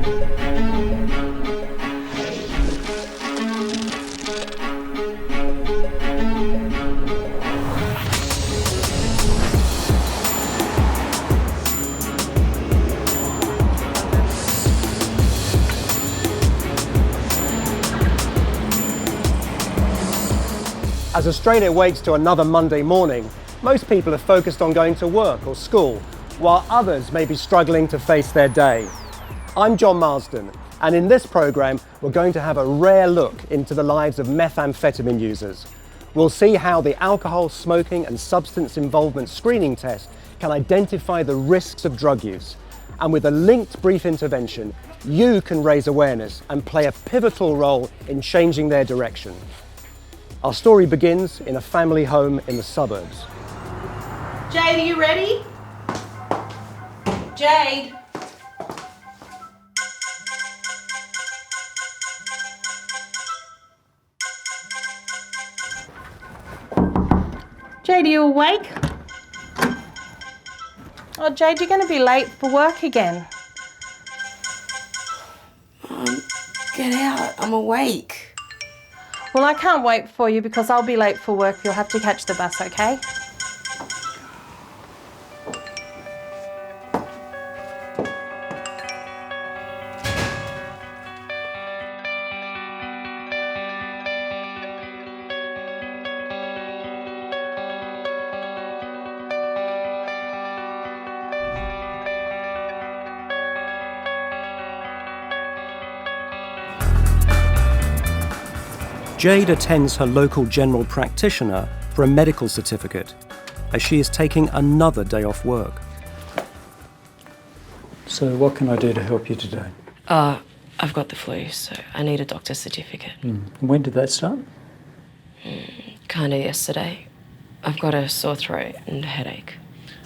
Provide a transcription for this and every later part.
As Australia wakes to another Monday morning, most people are focused on going to work or school, while others may be struggling to face their day. I'm John Marsden, and in this programme, we're going to have a rare look into the lives of methamphetamine users. We'll see how the alcohol, smoking and substance involvement screening test can identify the risks of drug use. And with a linked brief intervention, you can raise awareness and play a pivotal role in changing their direction. Our story begins in a family home in the suburbs. Jade, are you ready? Jade. Jade, are you awake? Oh, Jade, you're going to be late for work again. Get out, I'm awake. Well, I can't wait for you because I'll be late for work. You'll have to catch the bus, okay? Jade attends her local general practitioner for a medical certificate, as she is taking another day off work. So what can I do to help you today? I've got the flu, so I need a doctor's certificate. When did that start? Kinda yesterday. I've got a sore throat and a headache.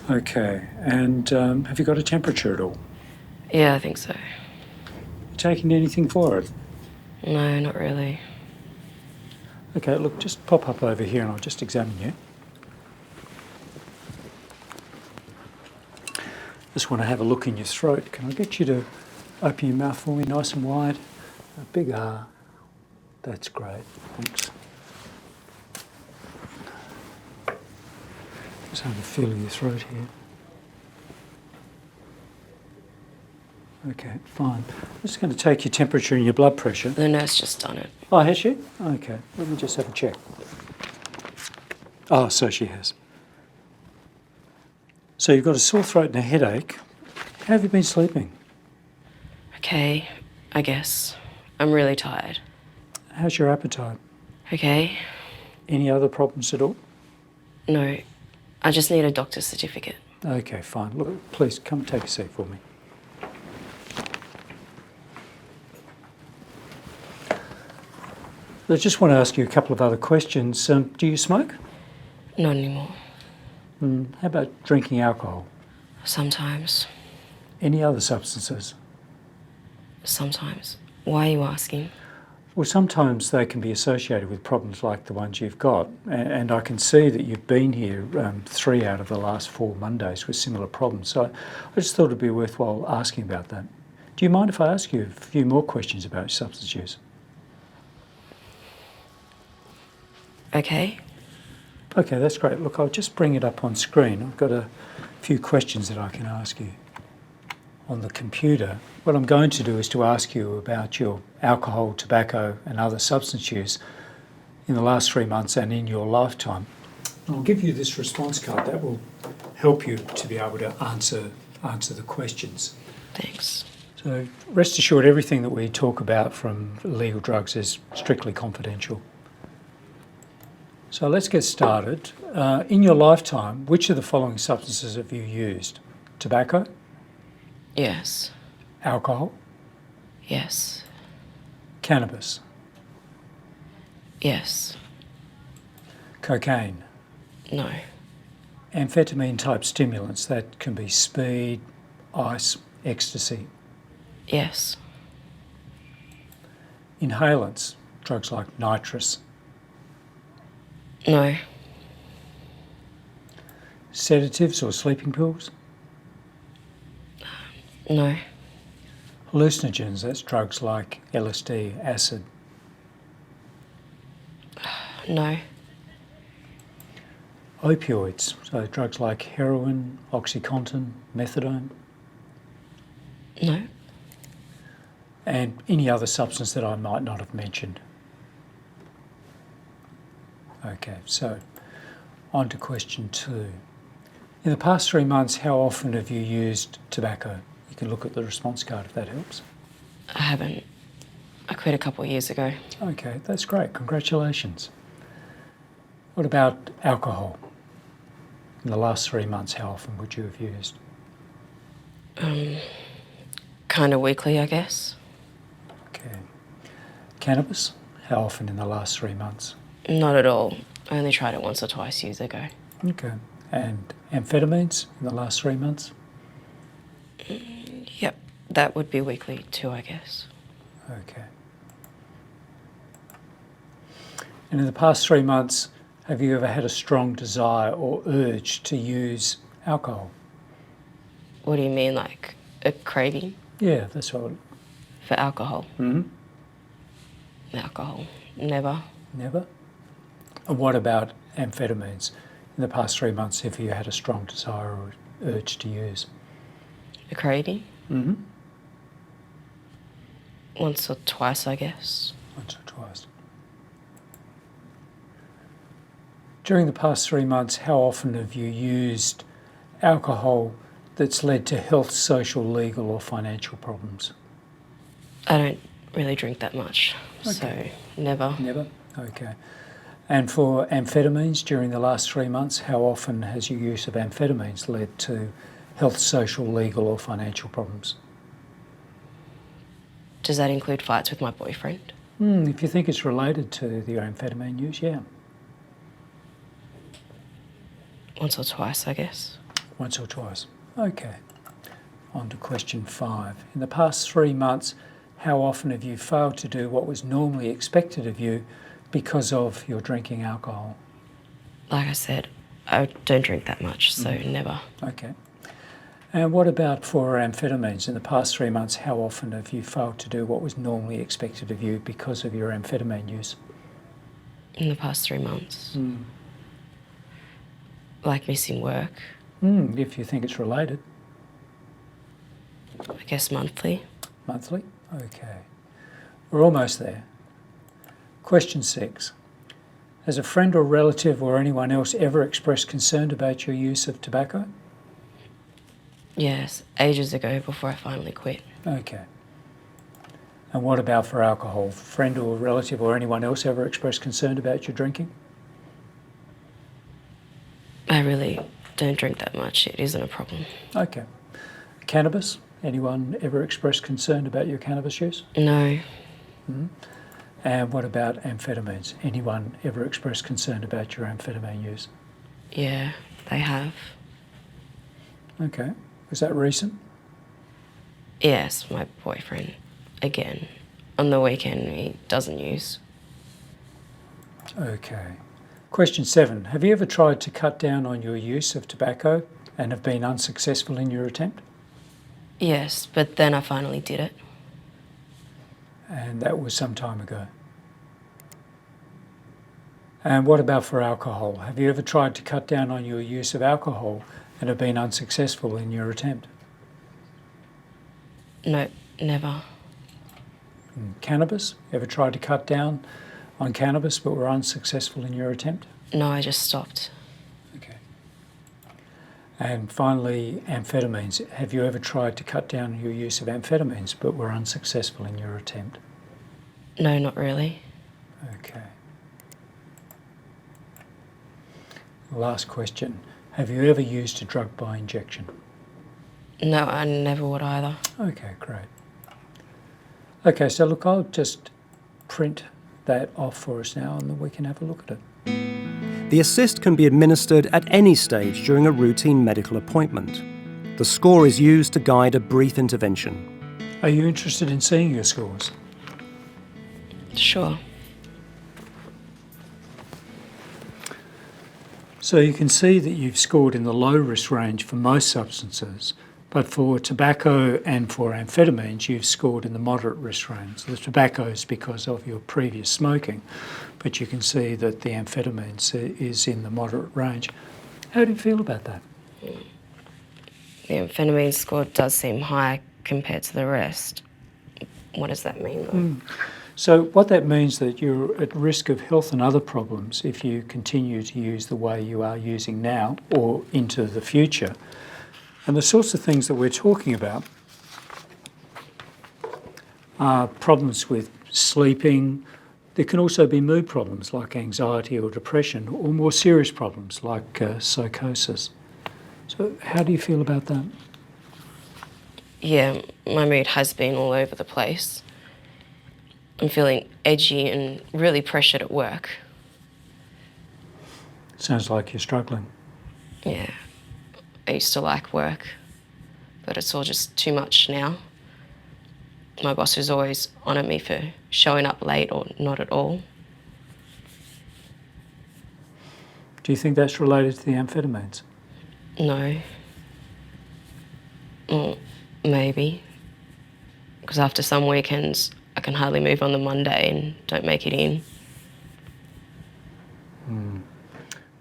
Okay, and have you got a temperature at all? Yeah, I think so. Taking anything for it? No, not really. Okay, look, just pop up over here and I'll just examine you. Just want to have a look in your throat. Can I get you to open your mouth for me nice and wide? A big R. That's great, thanks. Just have a feel of your throat here. Okay, fine. I'm just going to take your temperature and your blood pressure. The nurse just done it. Oh, has she? Okay, let me just have a check. Oh, so she has. So you've got a sore throat and a headache. How have you been sleeping? Okay, I guess. I'm really tired. How's your appetite? Okay. Any other problems at all? No, I just need a doctor's certificate. Okay, fine. Look, please come take a seat for me. I just want to ask you a couple of other questions. Do you smoke? Not anymore. How about drinking alcohol? Sometimes. Any other substances? Sometimes. Why are you asking? Well, sometimes they can be associated with problems like the ones you've got. And I can see that you've been here 3 out of the last 4 Mondays with similar problems. So I just thought it'd be worthwhile asking about that. Do you mind if I ask you a few more questions about your substance use? Okay. Okay, that's great. Look, I'll just bring it up on screen. I've got a few questions that I can ask you on the computer. What I'm going to do is to ask you about your alcohol, tobacco and other substance use in the last 3 months and in your lifetime. I'll give you this response card that will help you to be able to answer the questions. Thanks. So rest assured, everything that we talk about from illegal drugs is strictly confidential. So let's get started. In your lifetime, which of the following substances have you used? Tobacco? Yes. Alcohol? Yes. Cannabis? Yes. Cocaine? No. Amphetamine type stimulants, that can be speed, ice, ecstasy. Yes. Inhalants, drugs like nitrous. No. Sedatives or sleeping pills. No. Hallucinogens, that's drugs like LSD, acid. No. Opioids, so drugs like heroin, Oxycontin, methadone, No. and any other substance that I might not have mentioned. Okay, so on to question 2. In the past 3 months, how often have you used tobacco? You can look at the response card if that helps. I haven't. I quit a couple of years ago. Okay, that's great. Congratulations. What about alcohol? In the last 3 months, how often would you have used? Kind of weekly, I guess. Okay. Cannabis? How often in the last 3 months? Not at all. I only tried it once or twice years ago. Okay. And amphetamines in the last 3 months? Yep, that would be weekly too, I guess. Okay. And in the past 3 months, have you ever had a strong desire or urge to use alcohol? What do you mean, like a craving Yeah, that's what. for alcohol? Mm-hmm. Alcohol, never. Never? And what about amphetamines? In the past 3 months, have you had a strong desire or urge to use? A craving? Mm-hmm. Once or twice, I guess. Once or twice. During the past 3 months, how often have you used alcohol that's led to health, social, legal or financial problems? I don't really drink that much, Okay. so never. Never? Okay. And for amphetamines, during the last 3 months, how often has your use of amphetamines led to health, social, legal or financial problems? Does that include fights with my boyfriend? If you think it's related to your amphetamine use, yeah. Once or twice, I guess. Once or twice. Okay. On to question 5. In the past 3 months, how often have you failed to do what was normally expected of you because of your drinking alcohol? Like I said, I don't drink that much, so never. Okay. And what about for amphetamines? In the past 3 months, how often have you failed to do what was normally expected of you because of your amphetamine use? In the past 3 months. Like missing work, If you think it's related. I guess monthly. Monthly? Okay. We're almost there. Question 6. Has a friend or relative or anyone else ever expressed concern about your use of tobacco? Yes, ages ago before I finally quit. Okay. And what about for alcohol? Friend or relative or anyone else ever expressed concern about your drinking? I really don't drink that much. It isn't a problem. Okay. Cannabis? Anyone ever expressed concern about your cannabis use? No, And what about amphetamines? Anyone ever expressed concern about your amphetamine use? yeah, they have. Okay. Was that recent? Yes, my boyfriend. Again, on the weekend he doesn't use. Okay. Question 7. Have you ever tried to cut down on your use of tobacco and have been unsuccessful in your attempt? Yes, but then I finally did it. And that was some time ago. And what about for alcohol? Have you ever tried to cut down on your use of alcohol and have been unsuccessful in your attempt? No, never. Cannabis? Ever tried to cut down on cannabis but were unsuccessful in your attempt? No, I just stopped. Okay. And finally, amphetamines. Have you ever tried to cut down your use of amphetamines but were unsuccessful in your attempt? No, not really. Okay. Last question. Have you ever used a drug by injection? No, I never would either. Okay, great. Okay, so look, I'll just print that off for us now and then we can have a look at it. The assist can be administered at any stage during a routine medical appointment. The score is used to guide a brief intervention. Are you interested in seeing your scores? Sure. So you can see that you've scored in the low risk range for most substances, But for tobacco and for amphetamines, you've scored in the moderate risk range. So the tobacco is because of your previous smoking, but you can see that the amphetamines is in the moderate range. How do you feel about that? The amphetamine score does seem high compared to the rest. What does that mean, though? So what that means that you're at risk of health and other problems if you continue to use the way you are using now or into the future. And the sorts of things that we're talking about are problems with sleeping. There can also be mood problems like anxiety or depression, or more serious problems like psychosis. So how do you feel about that? Yeah, my mood has been all over the place. I'm feeling edgy and really pressured at work. Sounds like you're struggling. Yeah, I used to like work, but it's all just too much now. My boss is always on at me for showing up late or not at all. Do you think that's related to the amphetamines? No. Well, maybe. Because after some weekends, I can hardly move on the Monday and don't make it in.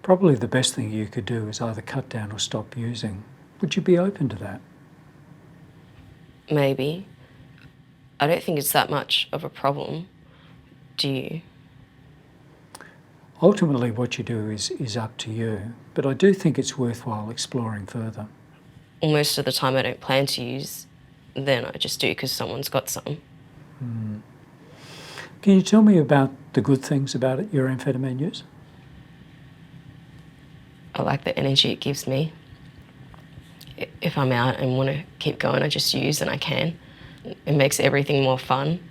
Probably the best thing you could do is either cut down or stop using. Would you be open to that? Maybe. I don't think it's that much of a problem. Do you? Ultimately, what you do is up to you, but I do think it's worthwhile exploring further. Well, most of the time I don't plan to use, then I just do because someone's got some. Can you tell me about the good things about it, your amphetamine use? I like the energy it gives me. If I'm out and want to keep going, I just use and I can. It makes everything more fun,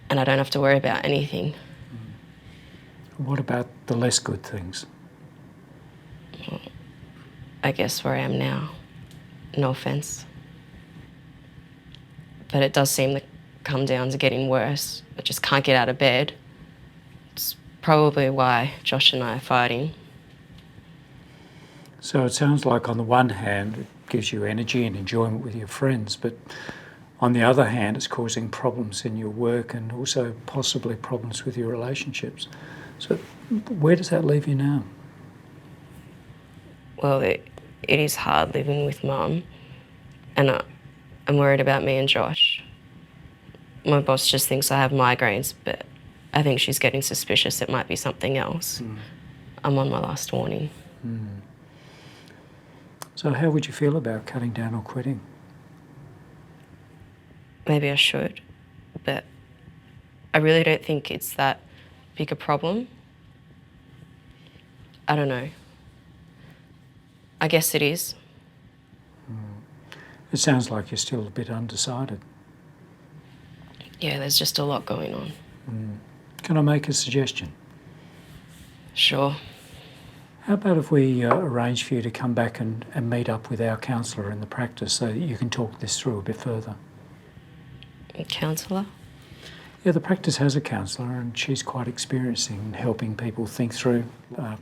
and I don't have to worry about anything. What about the less good things? I guess where I am now. No offence. But it does seem the come downs are getting worse. I just can't get out of bed. It's probably why Josh and I are fighting. So it sounds like on the one hand it gives you energy and enjoyment with your friends, but on the other hand it's causing problems in your work and also possibly problems with your relationships. So where does that leave you now? Well, it is hard living with Mum, and I'm worried about me and Josh. My boss just thinks I have migraines, but I think she's getting suspicious it might be something else. I'm on my last warning. So how would you feel about cutting down or quitting? Maybe I should, but I really don't think it's that big a problem. I don't know. I guess it is. It sounds like you're still a bit undecided. Yeah, there's just a lot going on. Can I make a suggestion? Sure. How about if we arrange for you to come back and meet up with our counsellor in the practice so that you can talk this through a bit further? A counsellor? Yeah, the practice has a counsellor and she's quite experienced in helping people think through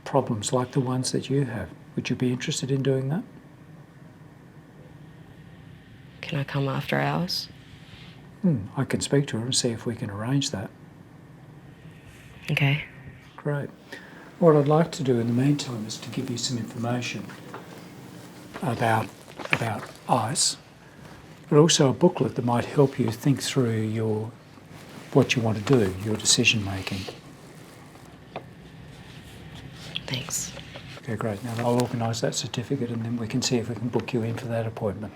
problems like the ones that you have. Would you be interested in doing that? Can I come after hours? I can speak to her and see if we can arrange that. Okay. Great. What I'd like to do in the meantime is to give you some information about ICE, but also a booklet that might help you think through what you want to do, your decision making. Thanks. Okay, great. Now I'll organise that certificate and then we can see if we can book you in for that appointment.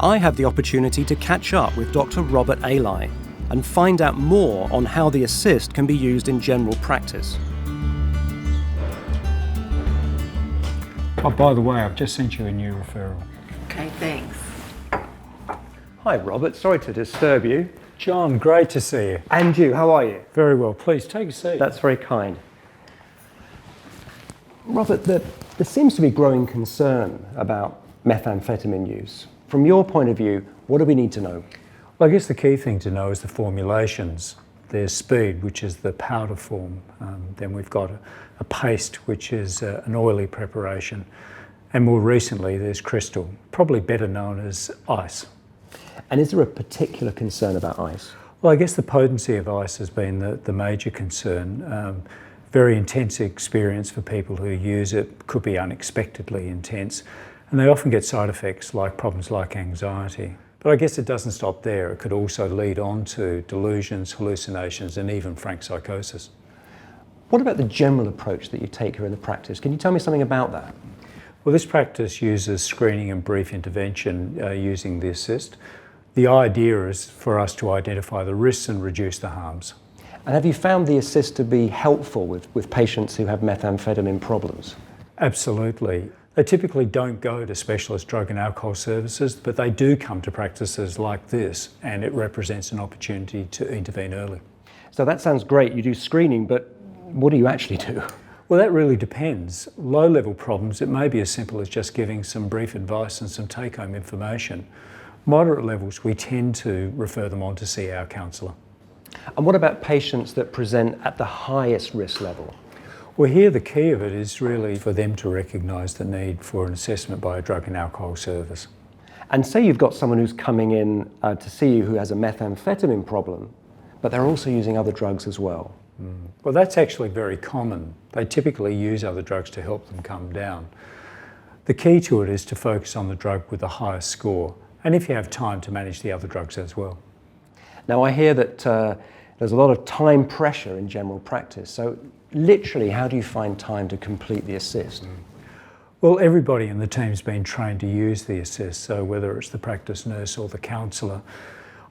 I had the opportunity to catch up with Dr. Robert Alai and find out more on how the assist can be used in general practice. Oh, by the way, I've just sent you a new referral. Okay, thanks. Hi Robert, sorry to disturb you. John, great to see you. And you, how are you? Very well. Please take a seat. That's very kind. Robert, there seems to be growing concern about methamphetamine use. From your point of view, what do we need to know? Well, I guess the key thing to know is the formulations. There's speed, which is the powder form. Then we've got a paste, which is an oily preparation. And more recently, there's crystal, probably better known as ice. And is there a particular concern about ice? Well, I guess the potency of ice has been the major concern. Very intense experience for people who use it, could be unexpectedly intense, and they often get side effects like problems like anxiety. But I guess it doesn't stop there. It could also lead on to delusions, hallucinations, and even frank psychosis. What about the general approach that you take here in the practice? Can you tell me something about that? Well, this practice uses screening and brief intervention using the assist. The idea is for us to identify the risks and reduce the harms. And have you found the assist to be helpful with patients who have methamphetamine problems? Absolutely. They typically don't go to specialist drug and alcohol services, but they do come to practices like this, and it represents an opportunity to intervene early. So that sounds great. You do screening, but what do you actually do? Well, that really depends. Low-level problems, it may be as simple as just giving some brief advice and some take-home information. Moderate levels, we tend to refer them on to see our counsellor. And what about patients that present at the highest risk level? Well, here the key of it is really for them to recognise the need for an assessment by a drug and alcohol service. And say you've got someone who's coming in to see you who has a methamphetamine problem, but they're also using other drugs as well. Well, that's actually very common. They typically use other drugs to help them come down. The key to it is to focus on the drug with the highest score, and if you have time, to manage the other drugs as well. Now, I hear that there's a lot of time pressure in general practice. So literally, how do you find time to complete the assist? Well, everybody in the team's been trained to use the assist, so whether it's the practice nurse or the counsellor,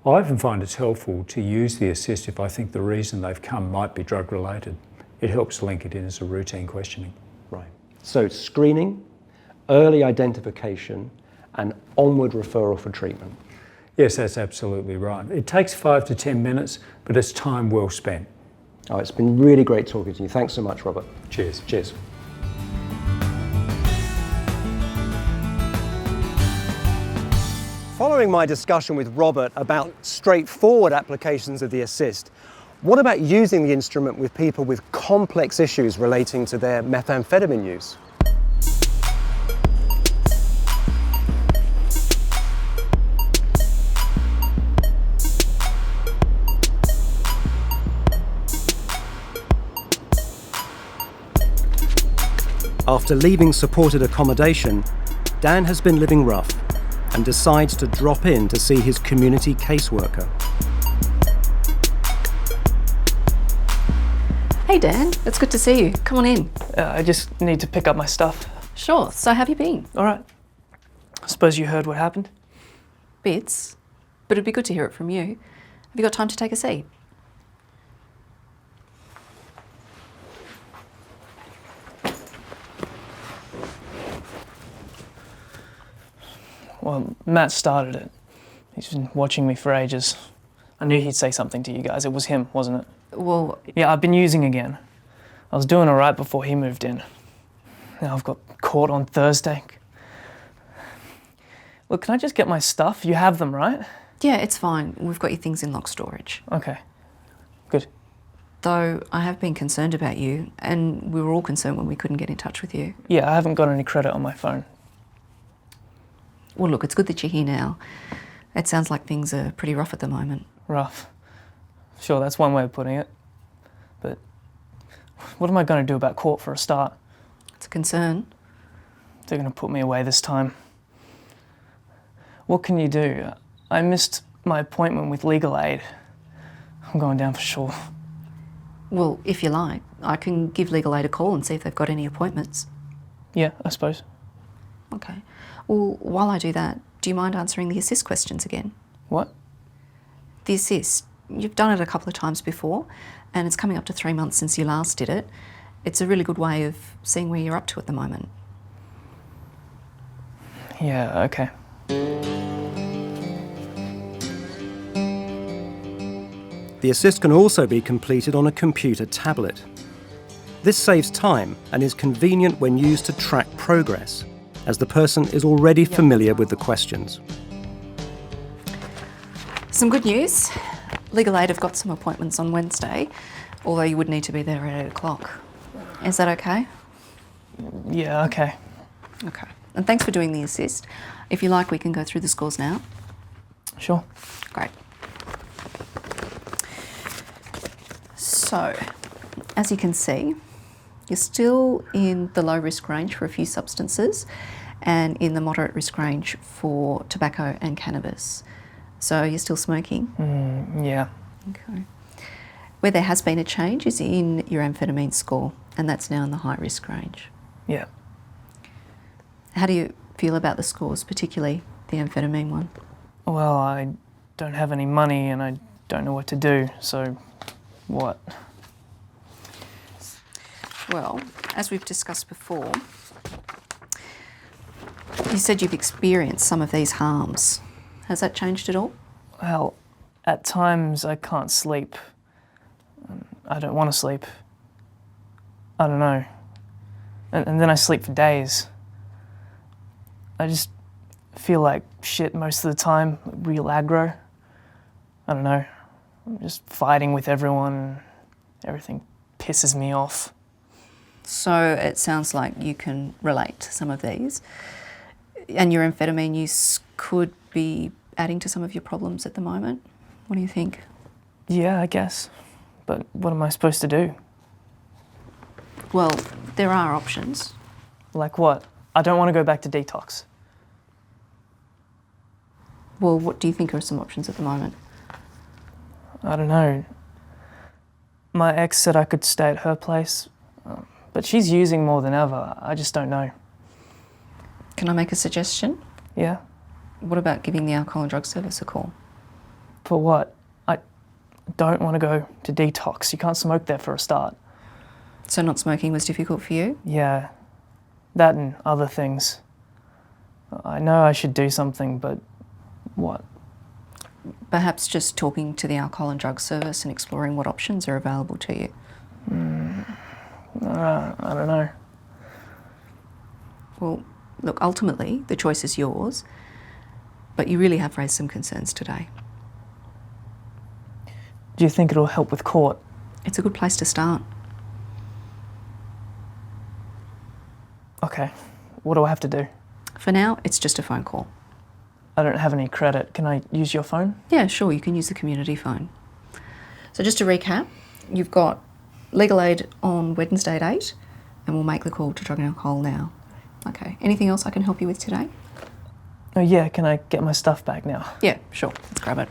I often find it's helpful to use the assist if I think the reason they've come might be drug related. It helps link it in as a routine questioning. Right. So screening, early identification, and onward referral for treatment. Yes, that's absolutely right. It takes 5 to 10 minutes, but it's time well spent. Oh, it's been really great talking to you. Thanks so much, Robert. Cheers. Cheers. Following my discussion with Robert about straightforward applications of the assist, what about using the instrument with people with complex issues relating to their methamphetamine use? After leaving supported accommodation, Dan has been living rough and decides to drop in to see his community caseworker. Hey Dan, it's good to see you. Come on in. I just need to pick up my stuff. Sure, so how have you been? All right. I suppose you heard what happened? Bits, but it'd be good to hear it from you. Have you got time to take a seat? Well, Matt started it. He's been watching me for ages. I knew he'd say something to you guys. It was him, wasn't it? Well, Yeah, I've been using again. I was doing all right before he moved in. Now I've got caught on Thursday. Look, can I just get my stuff? You have them, right? yeah, it's fine. We've got your things in locked storage. Okay, good. Though I have been concerned about you, and we were all concerned when we couldn't get in touch with you. Yeah, I haven't got any credit on my phone. Well, look, it's good that you're here now. It sounds like things are pretty rough at the moment. Rough. Sure, that's one way of putting it. But what am I going to do about court for a start? It's a concern. They're going to put me away this time. What can you do? I missed my appointment with legal aid. I'm going down for sure. Well, if you like, I can give legal aid a call and see if they've got any appointments. Yeah, I suppose. Okay. Well, while I do that, do you mind answering the assist questions again? What? The assist, you've done it a couple of times before, and it's coming up to 3 months since you last did it. It's a really good way of seeing where you're up to at the moment. Yeah, okay. The assist can also be completed on a computer tablet. This saves time and is convenient when used to track progress, as the person is already familiar with the questions. Some good news. Legal Aid have got some appointments on Wednesday, although you would need to be there at 8 o'clock. Is that okay? Yeah, okay. Okay. And thanks for doing the assist. If you like, we can go through the scores now. Sure. Great. So, as you can see, you're still in the low risk range for a few substances and in the moderate risk range for tobacco and cannabis. So you're still smoking? Yeah. Okay. Where there has been a change is in your amphetamine score, and that's now in the high risk range. Yeah. How do you feel about the scores, particularly the amphetamine one? Well, I don't have any money and I don't know what to do, so what? Well, as we've discussed before, you said you've experienced some of these harms. Has that changed at all? Well, at times I can't sleep. I don't want to sleep. I don't know. And then I sleep for days. I just feel like shit most of the time, real aggro. I don't know. I'm just fighting with everyone. Everything pisses me off. So it sounds like you can relate to some of these. And your amphetamine use could be adding to some of your problems at the moment. What do you think? Yeah, I guess. But what am I supposed to do? Well, there are options. Like what? I don't want to go back to detox. Well, what do you think are some options at the moment? I don't know. My ex said I could stay at her place, but she's using more than ever. I just don't know. Can I make a suggestion? Yeah? What about giving the alcohol and drug service a call? For what? I don't want to go to detox. You can't smoke there for a start. So not smoking was difficult for you? Yeah, that and other things. I know I should do something, but what? Perhaps just talking to the alcohol and drug service and exploring what options are available to you. I don't know. Well, look, ultimately, the choice is yours, but you really have raised some concerns today. Do you think it'll help with court? It's a good place to start. Okay, what do I have to do? For now, it's just a phone call. I don't have any credit. Can I use your phone? Yeah, sure, you can use the community phone. So just to recap, you've got legal aid on Wednesday at 8, and we'll make the call to drug and alcohol now. Okay, anything else I can help you with today? Oh yeah, can I get my stuff back now? Yeah, sure, let's grab it.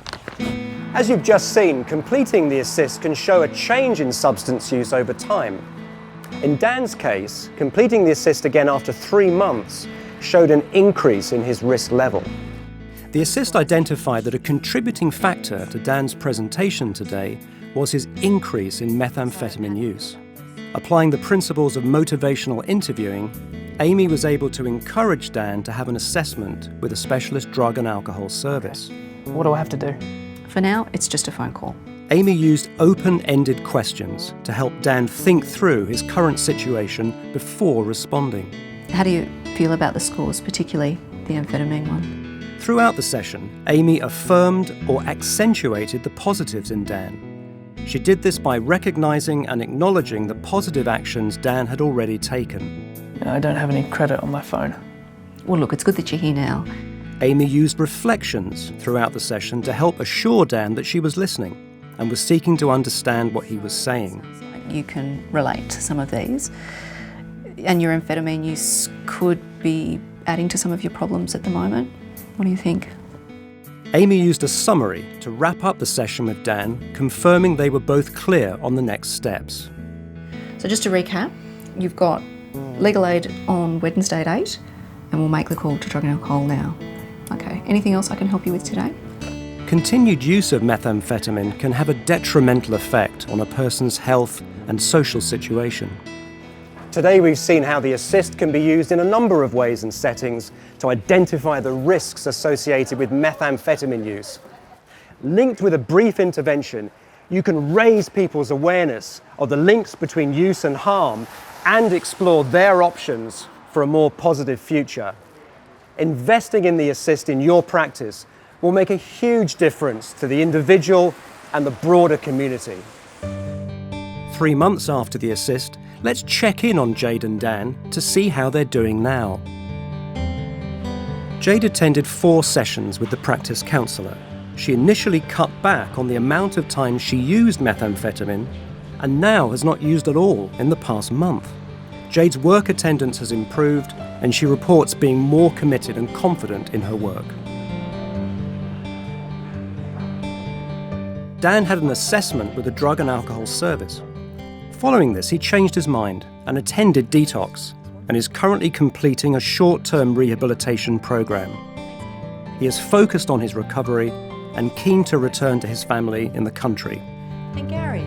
As you've just seen, completing the assist can show a change in substance use over time. In Dan's case, completing the assist again after 3 months showed an increase in his risk level. The assist identified that a contributing factor to Dan's presentation today was his increase in methamphetamine use. Applying the principles of motivational interviewing, Amy was able to encourage Dan to have an assessment with a specialist drug and alcohol service. What do I have to do? For now, it's just a phone call. Amy used open-ended questions to help Dan think through his current situation before responding. How do you feel about the scores, particularly the amphetamine one? Throughout the session, Amy affirmed or accentuated the positives in Dan. She did this by recognizing and acknowledging the positive actions Dan had already taken. I don't have any credit on my phone. Well, look, it's good that you're here now. Amy used reflections throughout the session to help assure Dan that she was listening and was seeking to understand what he was saying. You can relate to some of these, and your amphetamine use could be adding to some of your problems at the moment. What do you think? Amy used a summary to wrap up the session with Dan, confirming they were both clear on the next steps. So just to recap, you've got legal aid on Wednesday at 8, and we'll make the call to drug and alcohol now. Okay, anything else I can help you with today? Continued use of methamphetamine can have a detrimental effect on a person's health and social situation. Today we've seen how the assist can be used in a number of ways and settings to identify the risks associated with methamphetamine use. Linked with a brief intervention, you can raise people's awareness of the links between use and harm and explore their options for a more positive future. Investing in the assist in your practice will make a huge difference to the individual, and the broader community. 3 months after the assist, let's check in on Jade and Dan to see how they're doing now. Jade attended 4 sessions with the practice counsellor. She initially cut back on the amount of time she used methamphetamine and now has not used at all in the past month. Jade's work attendance has improved and she reports being more committed and confident in her work. Dan had an assessment with the Drug and Alcohol Service. Following this, he changed his mind and attended detox and is currently completing a short-term rehabilitation program. He is focused on his recovery and keen to return to his family in the country. And Gary,